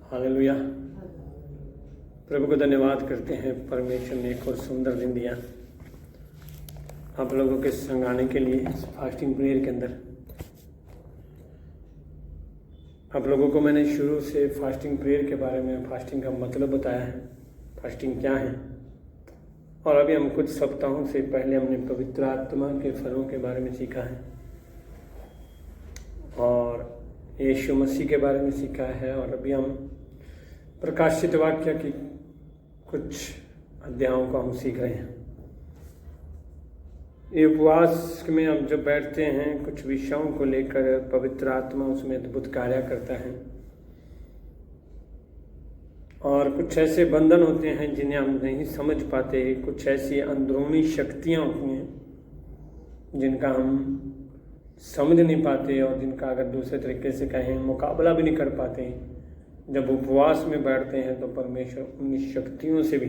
Hallelujah. प्रभु को धन्यवाद करते हैं, परमेश्वर ने एक और सुंदर दिन दिया आप लोगों के संग आने के लिए इस फास्टिंग प्रेयर के अंदर। आप लोगों को मैंने शुरू से फास्टिंग प्रेयर के बारे में, फास्टिंग का मतलब बताया है, फास्टिंग क्या है। और अभी हम कुछ सप्ताहों से पहले हमने पवित्र आत्मा के फलों के बारे में सीखा है और यीशु मसीह के बारे में सीखा है। और अभी हम प्रकाशित वाक्य की कुछ अध्यायों को हम सीख रहे हैं। ये उपवास में हम जब बैठते हैं, कुछ विषयों को लेकर पवित्र आत्मा उसमें अद्भुत कार्य करता है और कुछ ऐसे बंधन होते हैं जिन्हें हम नहीं समझ पाते, कुछ ऐसी अंदरूनी शक्तियाँ होती हैं जिनका हम समझ नहीं पाते और जिनका अगर दूसरे तरीके से कहें मुकाबला भी नहीं कर पाते। जब उपवास में बैठते हैं तो परमेश्वर उन शक्तियों से भी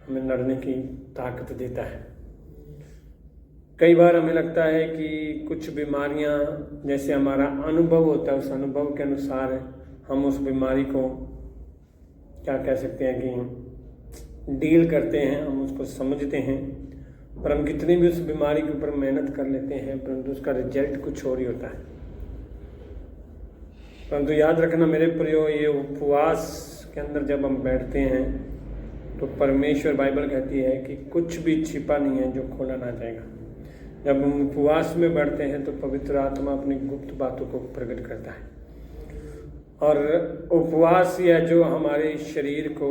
हमें लड़ने की ताकत देता है। कई बार हमें लगता है कि कुछ बीमारियां, जैसे हमारा अनुभव होता है, उस अनुभव के अनुसार हम उस बीमारी को क्या कह सकते हैं कि डील करते हैं, हम उसको समझते हैं। पर हम कितनी भी उस बीमारी के ऊपर मेहनत कर लेते हैं, परंतु उसका रिजल्ट कुछ और ही होता है। परंतु याद रखना मेरे प्रियो, ये उपवास के अंदर जब हम बैठते हैं तो परमेश्वर, बाइबल कहती है कि कुछ भी छिपा नहीं है जो खोला ना जाएगा। जब हम उपवास में बैठते हैं तो पवित्र आत्मा अपनी गुप्त बातों को प्रकट करता है। और उपवास या जो हमारे शरीर को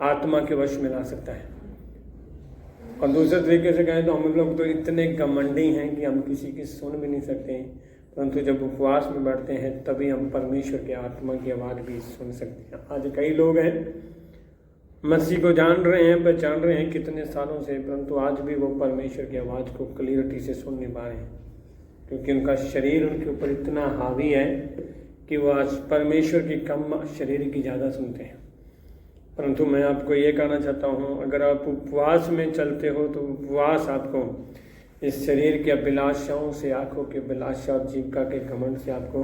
आत्मा के वश में ला सकता है। और दूसरे तरीके से कहें तो हम लोग तो इतने घमंडी हैं कि हम किसी की सुन भी नहीं सकते हैं, परंतु जब उपवास में बैठते हैं तभी हम परमेश्वर के आत्मा की आवाज़ भी सुन सकते हैं। आज कई लोग हैं मसीह को जान रहे हैं, पहचान रहे हैं कितने सालों से, परंतु आज भी वो परमेश्वर की आवाज़ को क्लियरिटी से सुन नहीं पा रहे हैं, क्योंकि उनका शरीर उनके ऊपर इतना हावी है कि वो आज परमेश्वर की कम, शरीर की ज़्यादा सुनते हैं। परंतु मैं आपको ये कहना चाहता हूँ, अगर आप उपवास में चलते हो तो उपवास आपको इस शरीर की अभिलाषाओं से, आँखों की अभिलाषा और जीविका के घमंड से आपको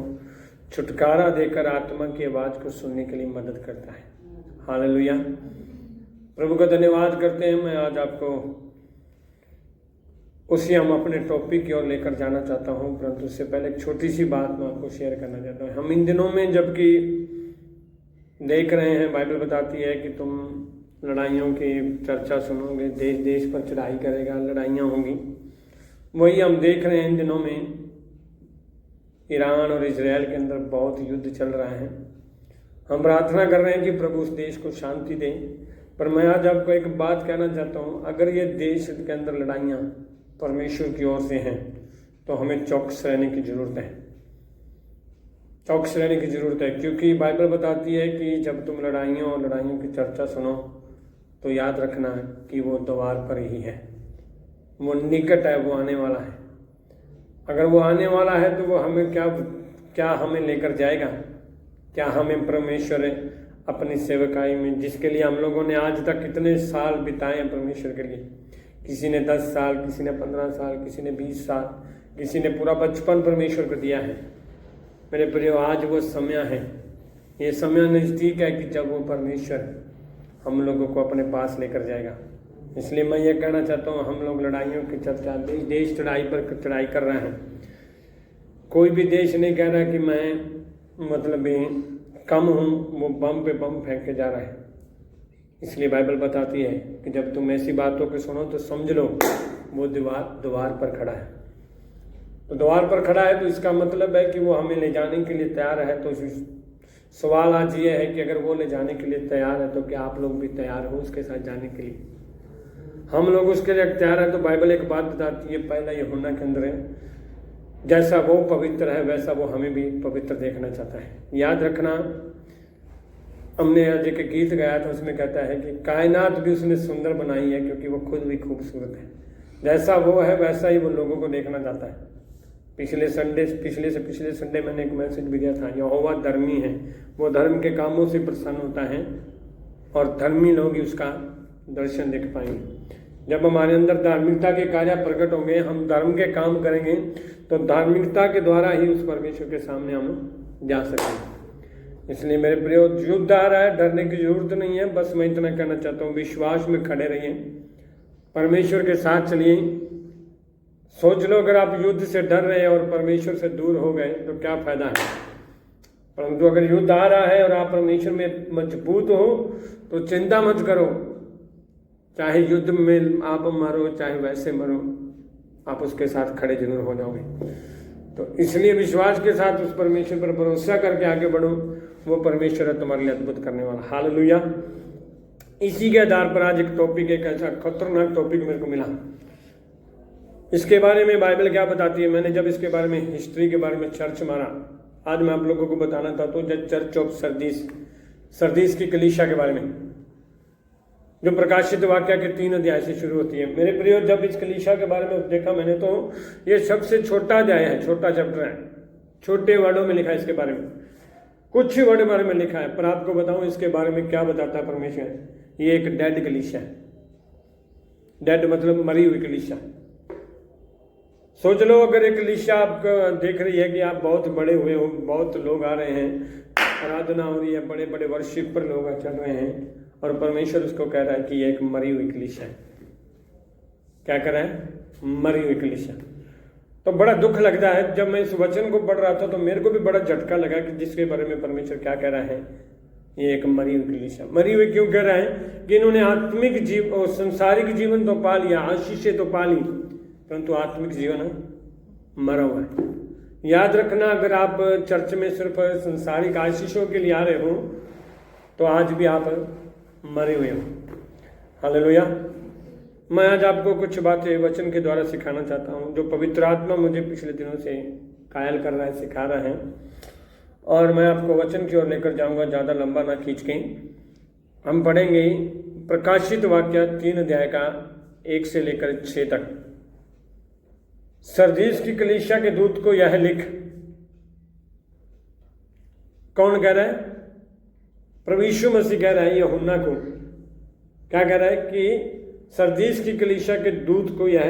छुटकारा देकर आत्मा की आवाज़ को सुनने के लिए मदद करता है। हालेलुया। प्रभु का धन्यवाद करते हैं। मैं आज आपको उसी हम अपने टॉपिक की ओर लेकर जाना चाहता हूँ, परंतु उससे पहले एक छोटी सी बात मैं आपको शेयर करना चाहता हूँ। हम इन दिनों में जबकि देख रहे हैं, बाइबल बताती है कि तुम लड़ाइयों की चर्चा सुनोगे, देश देश पर चढ़ाई करेगा, लड़ाइयाँ होंगी। वही हम देख रहे हैं इन दिनों में ईरान और इजराइल के अंदर बहुत युद्ध चल रहा है। हम प्रार्थना कर रहे हैं कि प्रभु उस देश को शांति दें। पर मैं आज आपको एक बात कहना चाहता हूँ, अगर ये देश के अंदर लड़ाइयाँ परमेश्वर की ओर से हैं तो हमें चौकस रहने की ज़रूरत है, चौकस रहने की ज़रूरत है। क्योंकि बाइबल बताती है कि जब तुम लड़ाइयों की चर्चा सुनो तो याद रखना कि वो द्वार पर ही है, वो निकट है, वो आने वाला है। अगर वो आने वाला है तो वो हमें क्या हमें लेकर जाएगा? क्या हमें परमेश्वर अपनी सेवकाई में, जिसके लिए हम लोगों ने आज तक कितने साल बिताए हैं परमेश्वर के लिए, किसी ने 10 साल, किसी ने 15 साल, किसी ने 20 साल, किसी ने पूरा बचपन परमेश्वर को दिया है। मेरे प्रियो, आज वो समय है, ये समय नज़दीक है कि जब वो परमेश्वर हम लोगों को अपने पास लेकर जाएगा। इसलिए मैं ये कहना चाहता हूँ, हम लोग लड़ाइयों की चर्चा, देश चढ़ाई पर चढ़ाई कर रहे हैं। कोई भी देश नहीं कह रहा कि मैं मतलब कम हूँ, वो बम पे बम फेंक के जा रहा है। इसलिए बाइबल बताती है कि जब तुम ऐसी बातों को सुनो तो समझ लो वो द्वार पर खड़ा है। तो द्वार पर खड़ा है तो इसका मतलब है कि वो हमें ले जाने के लिए तैयार है। तो सवाल आज ये है कि अगर वो ले जाने के लिए तैयार है तो क्या आप लोग भी तैयार हो उसके साथ जाने के लिए? हम लोग उसके लिए तैयार है। तो बाइबल एक बात बताती है, पहला यूहन्ना के अंदर है, जैसा वो पवित्र है वैसा वो हमें भी पवित्र देखना चाहता है। याद रखना, हमने आज एक गीत गाया था, उसमें कहता है कि कायनात भी उसने सुंदर बनाई है क्योंकि वो खुद भी खूबसूरत है। जैसा वो है वैसा ही वो लोगों को देखना चाहता है। पिछले संडे मैंने एक मैसेज भी दिया था, यहोवा धर्मी है, वो धर्म के कामों से प्रसन्न होता है और धर्मी लोग ही उसका दर्शन देख पाएंगे। जब हमारे अंदर धार्मिकता के कार्य प्रकट होंगे, हम धर्म के काम करेंगे, तो धार्मिकता के द्वारा ही उस परमेश्वर के सामने हम जा सकेंगे। इसलिए मेरे प्रियो, युद्ध आ रहा है, डरने की जरूरत नहीं है। बस मैं इतना कहना चाहता हूँ, विश्वास में खड़े रहिए, परमेश्वर के साथ चलिए। सोच लो, अगर आप युद्ध से डर रहे हैं और परमेश्वर से दूर हो गए तो क्या फायदा है। परंतु अगर युद्ध आ रहा है और आप परमेश्वर में मजबूत हो तो चिंता मत करो। चाहे युद्ध में आप मरो, चाहे वैसे मरो, आप उसके साथ खड़े जरूर हो जाओगे। तो इसलिए विश्वास के साथ उस परमेश्वर पर भरोसा करके आगे बढ़ो। वो परमेश्वर है तुम्हारे लिए अद्भुत करने वाला। हालेलुया। इसी के आधार पर आज एक टॉपिक, एक ऐसा खतरनाक टॉपिक मेरे को मिला। इसके बारे में बाइबल क्या बताती है। मैंने जब इसके बारे में, हिस्ट्री के बारे में सर्च मारा, आज मैं आप लोगों को बताना चाहता हूँ चर्च ऑफ सरदीस की कलीसिया के बारे में, जो प्रकाशित वाक्य के 3 अध्याय से शुरू होती है। मेरे प्रियो, जब इस कलीसिया के बारे में देखा मैंने, तो ये सबसे छोटा अध्याय है, छोटा चैप्टर है, छोटे वर्डों में लिखा है इसके बारे में, कुछ ही वर्ड बारे में लिखा है। पर आपको बताऊं इसके बारे में क्या बताता है परमेश्वर। ये एक डेड कलीसिया है। डेड मतलब मरी हुई कलीसिया। सोच लो, अगर एक कलीसिया आप देख रही है कि आप बहुत बड़े हुए हो, बहुत लोग आ रहे हैं, आराधना हो रही है, बड़े बड़े वर्शिप पर लोग चल रहे हैं, और परमेश्वर उसको कह रहा है कि ये एक मरी हुई कलीसिया है। क्या कह रहा है? मरी हुई कलीसिया। तो बड़ा दुख लगता है। जब मैं इस वचन को पढ़ रहा था तो मेरे को भी बड़ा झटका लगा कि जिसके बारे में परमेश्वर क्या कह रहा है, ये एक मरी हुई कलीसिया। मरी हुई क्यों कह रहा है? कि इन्होंने आत्मिक जीव और संसारिक जीवन तो पा लिया, आशीषें तो पा ली, परंतु आत्मिक जीवन मरा हुआ है। याद रखना, अगर आप चर्च में सिर्फ संसारिक आशीषों के लिए आ रहे हो तो आज भी आप मरे हुए हो। हालेलुया। मैं आज आपको कुछ बातें वचन के द्वारा सिखाना चाहता हूँ, जो पवित्र आत्मा मुझे पिछले दिनों से कायल कर रहा है, सिखा रहा है, और मैं आपको वचन की ओर लेकर जाऊँगा, ज़्यादा लंबा ना खींच के। हम पढ़ेंगे प्रकाशित वाक्य 3 अध्याय का 1 से लेकर 6 तक। सरदीस की कलीसिया के दूत को यह लिख। कौन कह रहा है? प्रभु यीशु मसीह कह रहा है यूहन्ना को। क्या कह रहा है? कि सरदीस की कलीसिया के दूत को यह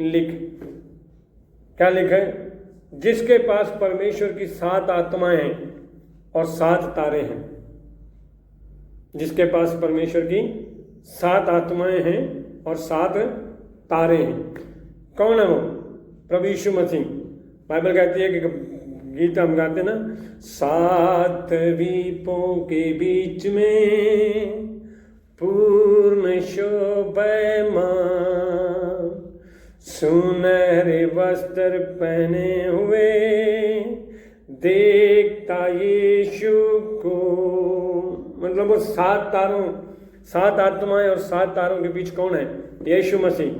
लिख। क्या लिखा है? जिसके पास परमेश्वर की 7 आत्माएं हैं और 7 तारे हैं। जिसके पास परमेश्वर की 7 आत्माएं हैं और 7 तारे हैं। कौन है वो? प्रभु यीशु मसीह। बाइबल कहती है कि गीत हम गाते ना, 7 द्वीपों के बीच में पूर्ण शोभायमान, सुनहरे वस्त्र पहने हुए देखता यीशु को। मतलब वो 7 तारों, 7 आत्माएं और 7 तारों के बीच कौन है? यीशु मसीह।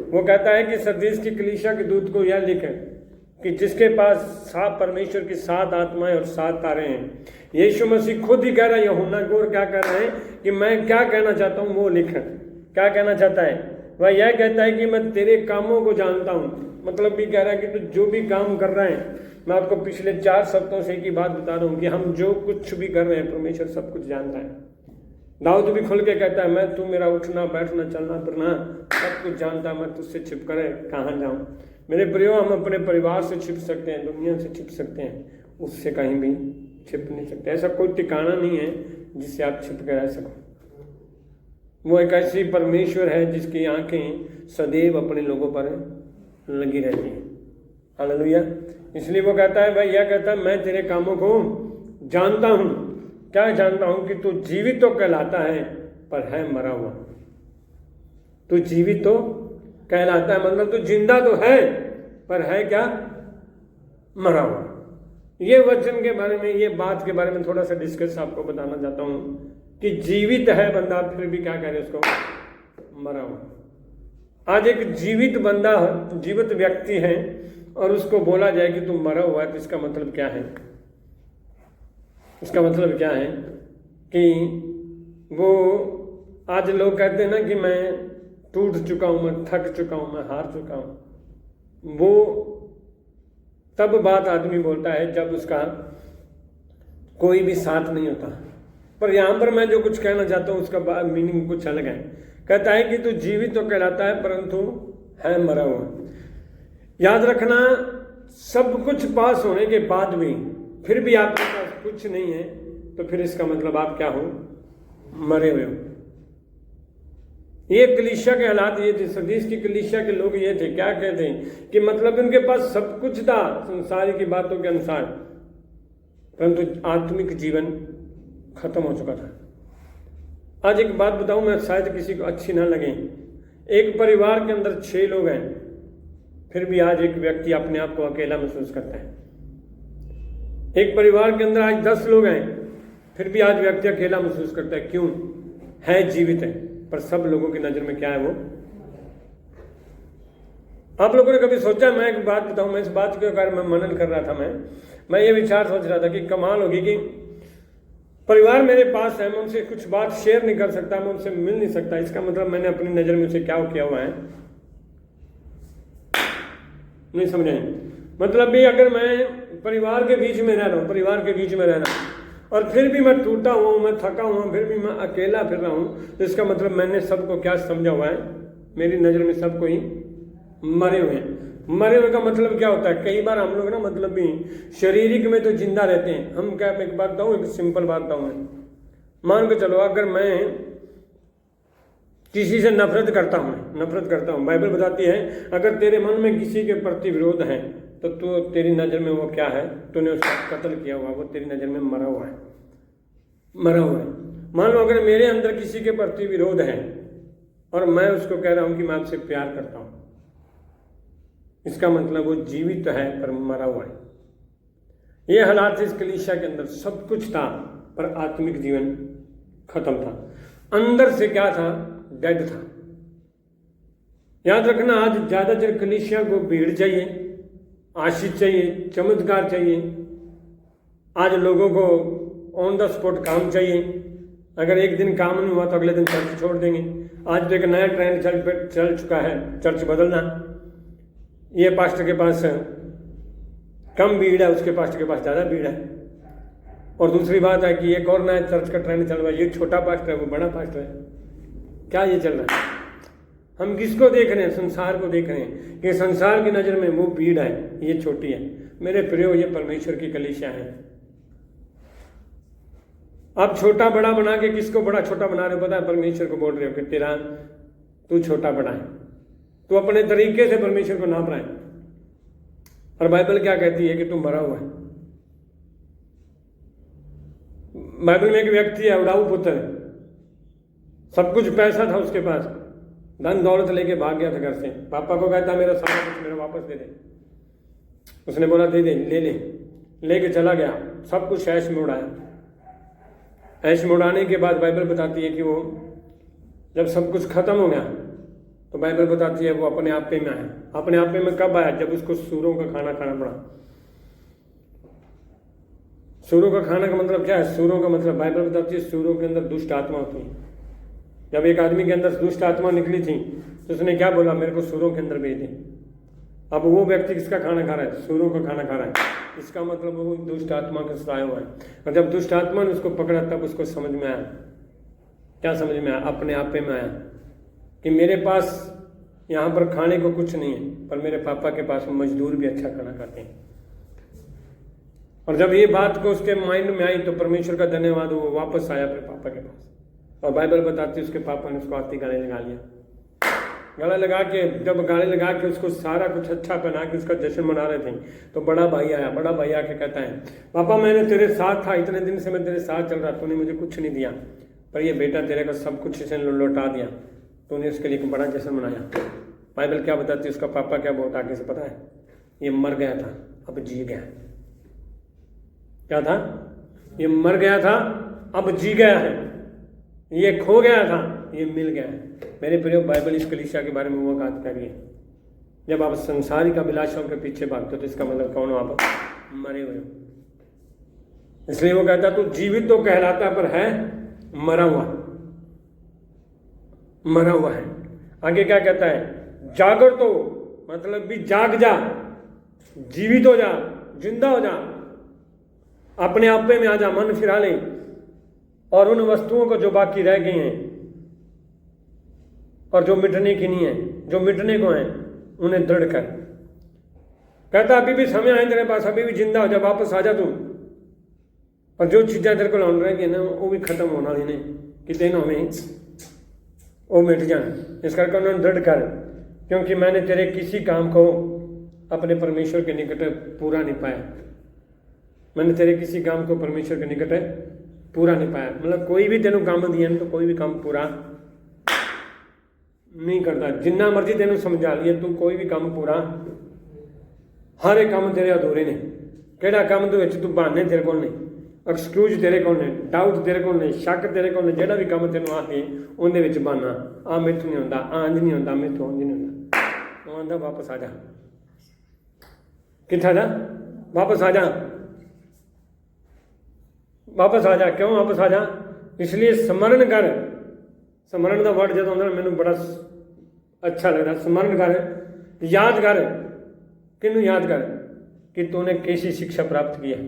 वो कहता है कि सरदीस की कलीसिया के दूत को यह लिखे कि जिसके पास परमेश्वर की 7 आत्माएं और 7 तारे हैं। यीशु मसीह खुद ही कह रहा है यूहन्ना को, और क्या कह रहा है कि मैं क्या कहना चाहता हूँ वो लिख। क्या कहना चाहता है? वह यह कहता है कि मैं तेरे कामों को जानता हूँ। मतलब भी कह रहा है कि तू जो भी काम कर रहा है, मैं आपको पिछले 4 सप्ताहों से एक ही बात बता रहा हूँ कि हम जो कुछ भी कर रहे हैं परमेश्वर सब कुछ जानता है। दाऊद भी खुल के कहता है, मैं तू मेरा उठना बैठना चलना फिरना सब कुछ जानता, मैं तुझसे छिप कर कहाँ जाऊँ। मेरे प्रियो, हम अपने परिवार से छिप सकते हैं, दुनिया से छिप सकते हैं, उससे कहीं भी छिप नहीं सकते। ऐसा कोई ठिकाना नहीं है जिससे आप छिप कर रह सको। वो एक ऐसी परमेश्वर है जिसकी आंखें सदैव अपने लोगों पर लगी रहती हैं। हालेलुया। इसलिए वो कहता है, भाई यह कहता है मैं तेरे कामों को जानता हूँ। क्या जानता हूँ? कि तू जीवित तो कहलाता है पर है मरा हुआ। तू जीवित तो कहलाता है, मतलब तू जिंदा तो है पर है क्या? मरा हुआ। ये वचन के बारे में, ये बात के बारे में थोड़ा सा डिस्कस आपको बताना चाहता हूँ कि जीवित है बंदा, फिर भी क्या कह रहे उसको? मरा हुआ। आज एक जीवित बंदा, जीवित व्यक्ति है, और उसको बोला जाए कि तू मरा हुआ है, तो इसका मतलब क्या है? इसका मतलब क्या है कि वो, आज लोग कहते हैं ना कि मैं टूट चुका हूँ, मैं थक चुका हूँ, मैं हार चुका हूँ। वो तब बात आदमी बोलता है जब उसका कोई भी साथ नहीं होता। पर यहाँ पर मैं जो कुछ कहना चाहता हूँ उसका मीनिंग कुछ अलग है। कहता है कि तू जीवित तो कहलाता है परंतु है मरा हुआ। याद रखना, सब कुछ पास होने के बाद भी फिर भी आपके पास कुछ नहीं है तो फिर इसका मतलब आप क्या हो, मरे हुए हो। ये कलीसिया के हालात ये थे, सरदीस की कलीसिया के लोग ये थे, क्या कहते हैं कि मतलब उनके पास सब कुछ था संसार की बातों के अनुसार, परंतु आत्मिक जीवन खत्म हो चुका था। आज एक बात बताऊं, मैं शायद किसी को अच्छी ना लगे, एक परिवार के अंदर 6 लोग हैं, फिर भी आज एक व्यक्ति अपने आप को अकेला महसूस करता है। एक परिवार के अंदर आज 10 लोग हैं, फिर भी आज व्यक्ति अकेला महसूस करता है। क्यों? है जीवित है, पर सब लोगों की नजर में क्या है वो। आप लोगों ने कभी सोचा, मैं एक बात बताऊं, मैं इस बात के बारे में मनन कर रहा था, मैं ये विचार सोच रहा था कि कमाल होगी कि परिवार मेरे पास है, मैं उनसे कुछ बात शेयर नहीं कर सकता, मैं उनसे मिल नहीं सकता, इसका मतलब मैंने अपनी नजर में उसे क्या किया हुआ है, नहीं समझे। मतलब भी अगर मैं परिवार के बीच में रह रहा हूँ, परिवार के बीच में रहना, और फिर भी मैं टूटा हुआ हूँ, मैं थका हुआ हूँ, फिर भी मैं अकेला फिर रहा हूँ, तो इसका मतलब मैंने सबको क्या समझा हुआ है, मेरी नज़र में सबको ही मरे हुए हैं। मरे हुए का मतलब क्या होता है, कई बार हम लोग ना मतलब भी शारीरिक में तो जिंदा रहते हैं। हम क्या, एक बात बताऊँ, एक सिंपल बात बताऊँ मैं, मान के चलो अगर मैं किसी से नफरत करता हूँ, बाइबल बताती है अगर तेरे मन में किसी के प्रति विरोध है तो तू, तेरी नज़र में वो क्या है, तूने उसका कत्ल किया हुआ, वो तेरी नज़र में मरा हुआ है। मान लो अगर मेरे अंदर किसी के प्रति विरोध है और मैं उसको कह रहा हूँ कि मैं आपसे प्यार करता हूँ, इसका मतलब वो जीवित है पर मरा हुआ है। ये हालात इस कलीसिया के अंदर, सब कुछ था पर आत्मिक जीवन खत्म था। अंदर से क्या था, डेड था। याद रखना, आज ज्यादातर कलीसिया को भीड़ चाहिए, आशीष चाहिए, चमत्कार चाहिए, आज लोगों को ऑन द स्पॉट काम चाहिए। अगर एक दिन काम नहीं हुआ तो अगले दिन चर्च छोड़ देंगे। आज तो एक नया ट्रेंड चल चुका है, चर्च बदलना। ये पास्टर के पास कम भीड़ है, उसके पास्टर के पास ज़्यादा भीड़ है। और दूसरी बात है कि एक और नया चर्च का ट्रेंड चल रहा है, ये छोटा पास्टर है, वो बड़ा पास्टर है। क्या ये चल रहा है? हम किसको देख रहे हैं? संसार को देख रहे हैं कि संसार की नज़र में वो भीड़ है, ये छोटी है। मेरे प्रियो, ये परमेश्वर की कलीसिया है। आप छोटा बड़ा बना के किसको बड़ा छोटा बना रहे हो पता है? परमेश्वर को बोल रहे हो कि तेरा तू छोटा बड़ा है, तू अपने तरीके से परमेश्वर को नाप रहा है। और बाइबल क्या कहती है कि तू मरा हुआ है। बाइबल में एक व्यक्ति है, उड़ाऊ पुत्र, सब कुछ पैसा था उसके पास, धन दौलत लेके भाग गया था घर से। पापा को कहता मेरा सारा कुछ मेरा वापस दे दे। उसने बोला दे दे, ले ले, लेके चला गया, सब कुछ ऐश में उड़ाया। ऐश में उड़ाने के बाद बाइबल बताती है कि वो जब सब कुछ खत्म हो गया तो बाइबल बताती है वो अपने आप में आया। अपने आप में कब आया? जब उसको सूरों का खाना खाना पड़ा। सूरों का खाना का मतलब क्या है? सूरों का मतलब बाइबल बताती है सूरों के अंदर दुष्ट आत्मा होती है। जब एक आदमी के अंदर दुष्ट आत्मा निकली थी तो उसने क्या बोला? मेरे को सूरों के अंदर भेज दे। अब वो व्यक्ति किसका खाना खा रहा है? सूरों का खाना खा रहा है। इसका मतलब वो दुष्ट आत्मा का सताया हुआ है। और जब दुष्ट आत्मा ने उसको पकड़ा तब उसको समझ में आया। क्या समझ में आया? अपने आप में आया कि मेरे पास यहाँ पर खाने को कुछ नहीं है, पर मेरे पापा के पास मजदूर भी अच्छा खाना खाते हैं। और जब ये बात को उसके माइंड में आई तो परमेश्वर का धन्यवाद, वो वापस आया अपने पापा के पास। और बाइबल बताती है उसके पापा ने उसको आती गले लगा लिया। गला लगा के जब गाले लगा के उसको सारा कुछ अच्छा पहना के उसका जश्न मना रहे थे तो बड़ा भाई आया। बड़ा भाई आके कहता है पापा मैंने तेरे साथ था, इतने दिन से मैं तेरे साथ चल रहा, तूने मुझे कुछ नहीं दिया, पर ये बेटा तेरे को सब कुछ इसने लौटा दिया, तूने उसके लिए एक बड़ा जश्न मनाया। बाइबल क्या बताती है? उसका पापा क्या बहुत आगे से पता है? ये मर गया था अब जी गया। क्या था? ये मर गया था अब जी गया है। ये खो गया था ये मिल गया है। मेरे प्रिय, बाइबल इस कलीसिया के बारे में वो बात कर रही है। जब आप संसारिक अभिलाषाओं के पीछे भागते हो तो इसका मतलब कौन हो? आप मरे हुए हो। इसलिए वो कहता तू जीवित तो कहलाता पर है मरा हुआ, मरा हुआ है। आगे क्या कहता है? जागर तो मतलब भी जाग जा, जीवित हो जा, जिंदा हो जा, अपने आप में आ जा, मन फिरा ले और उन वस्तुओं को जो बाकी रह गई हैं और जो मिटने की नहीं है, जो मिटने को हैं, उन्हें दृढ़ कर। कहता अभी भी समय है तेरे पास, अभी भी जिंदा हो जा, वापस आ जा तू। और जो चीज़ां तेरे को आउण रह ना वो भी खत्म होने वाली ने, किते ना होवे वो मिट जाए। इस करके उन्होंने दृढ़ कर, क्योंकि मैंने तेरे किसी काम को अपने परमेश्वर के निकट पूरा नहीं पाया। मैंने तेरे किसी काम को परमेश्वर के निकट पूरा नहीं पाया। मतलब कोई भी तेनों काम दिया तो कोई भी काम पूरा नहीं करता। जिन्ना मर्जी तेनों समझा लिए तू कोई भी काम पूरा, हर एक काम तेरे अधूरे ने। किहड़ा काम दे विच तू बहाने तेरे कोल नहीं, एक्सक्यूज तेरे कोल ने, डाउट तेरे कोल ने, शक तेरे कोल ने। जिहड़ा भी काम तेनों आखे उहदे विच बहाना, आ मैथों नहीं होंदा, आंज नहीं होंदा, मैथों उंज नहीं होंदा। वो आंदा वापस आ जा, कित्थे जा, वापस आ जा, वापस आ जा। क्यों वापस आ जा? इसलिए स्मरण कर। स्मरण का वर्ड जो आंदा मैनूं बड़ा अच्छा लगता। स्मरण कर, याद कर। किनू याद कर? कि तूने कैसी शिक्षा प्राप्त की है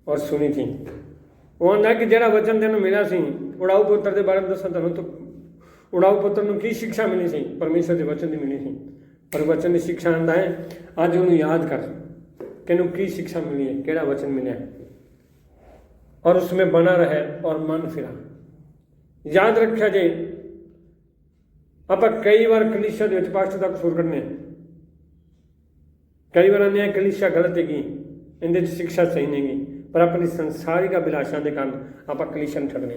और सुनी थी। वो आंदा कि जिहड़ा वचन तेनों मिला सी, उड़ाऊ पुत्र के बारे में दसां तुहानूं, तो उड़ाऊ पुत्र नूं की शिक्षा मिली सी? परमेश्वर के वचन की मिली सी। पर वचन की शिक्षा आंदा है अज उन्होंने याद कर कि नूं की शिक्षा मिली है, किहड़ा वचन मिले है, और उसमें बना रहे और मन फिरा। याद रखा जे आप कई बार कलीसिया के पास्टर का कसूर करने, कई बार आने कलीसिया गलत हैगी, इहदे शिक्षा सही नहीं गी, पर अपनी संसारिक अभिलाषा के कारण आप कलीसिया छड्डने।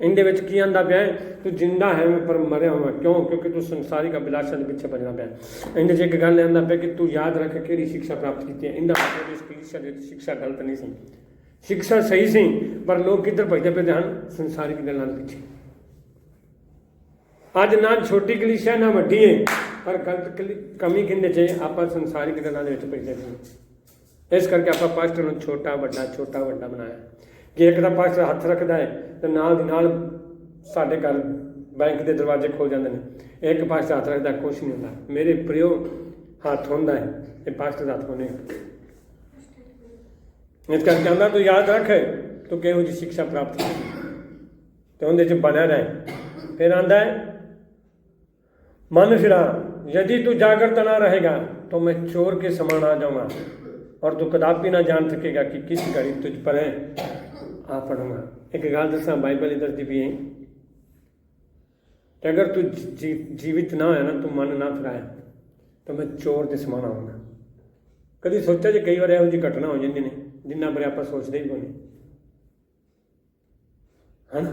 इहदे की आंदा पिया तू जिंदा है पर मरिया हुआ। क्यों? क्योंकि तू संसारिक अभिलाषा के पिछे भजना पिया। इहदे एक गल आंदा पिया कि तू याद रख किहड़ी शिक्षा प्राप्त की है। इहदा मतलब इस कलीसिया की शिक्षा गलत नहीं सी, शिक्षा सही सी, पर लोग किधर भजते पे ध्यान संसारिक गल्लां दे पिछे। अज ना छोटी कलीसिया ना वड्डी है, पर गलत कमी किंदे च आप संसारिक गल्लां दे विच भजदे पए। इस करके आप पास्टर नूं छोटा वड्डा बनाया कि एक तां पास्टर हत्थ रखदा है तो नाल दी नाल साडे घर बैंक के दरवाजे खोल जाते हैं। एक पास्टर हत्थ रखदा कुछ नहीं होंदा। मेरे प्रियो हत्थ होंदा है, ये पास्टर हत्थ होने। इस करके आंदा तू याद रख तू किहो जी शिक्षा प्राप्त की तो उहदे च बना रहे। फिर आंदा है मन फिरा, यदि तू जागृत ना रहेगा तो मैं चोर के समान आ जाऊंगा और तू कदापि ना जान सकेगा कि किस घड़ी तुझ पर है आ पड़ूंगा। एक गल दसा, बाइबल ही दसदी पई है कि अगर तू जीवित ना होया ना, तू मन ना फिराया तो मैं चोर के समान आऊँगा। कभी सोचा जी कई बार यहो जी घटना हो जाती ने जिन्ना बारे आप सोचते ही कोई है ना।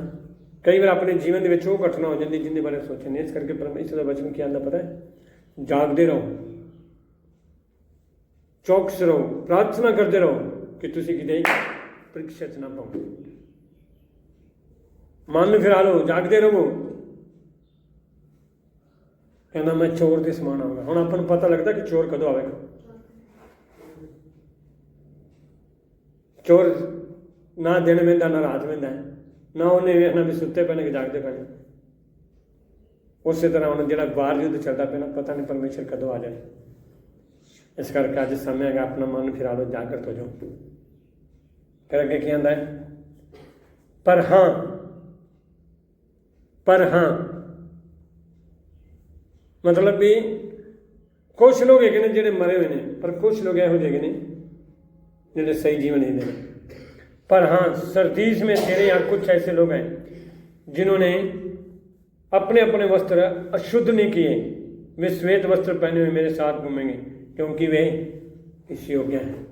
कई बार अपने जीवन के वो घटना हो जाती जिन्हें बारे सोचे नहीं। इस करके परमेश्वर का वचन क्या आंदा पता है? जागते रहो, चौकस रहो, प्रार्थना करते रहो कि तुम किते परीक्षा च ना पाओ। मन फिरा लो, जागते रहो। कहना मैं चोर के समान आऊँगा। हुण आपां नूं पता लगता कि चोर कदों आवेगा। चोर ना दिन वेंदा ना रात वेंदा है, ना उन्हें वेखना भी सुते पे कि जागते पे। उस तरह उन्हें जो बाहर युद्ध चलता पे ना, पता नहीं परमेश्वर कदों आ जाए। इस करके अज समय है अपना मन फिरा लो, जागृत हो जाओ। फिर अगे क्या आंदा है? पर हाँ मतलब भी कुछ लोग है जिहड़े मरे हुए हैं, पर कुछ लोग यहो जे ने जिन्हें सही जीवन नहीं देने। पर हाँ सरदीस में तेरे यहाँ कुछ ऐसे लोग हैं जिन्होंने अपने अपने वस्त्र अशुद्ध नहीं किए, वे श्वेत वस्त्र पहने हुए मेरे साथ घूमेंगे क्योंकि वे इस योग्य हैं।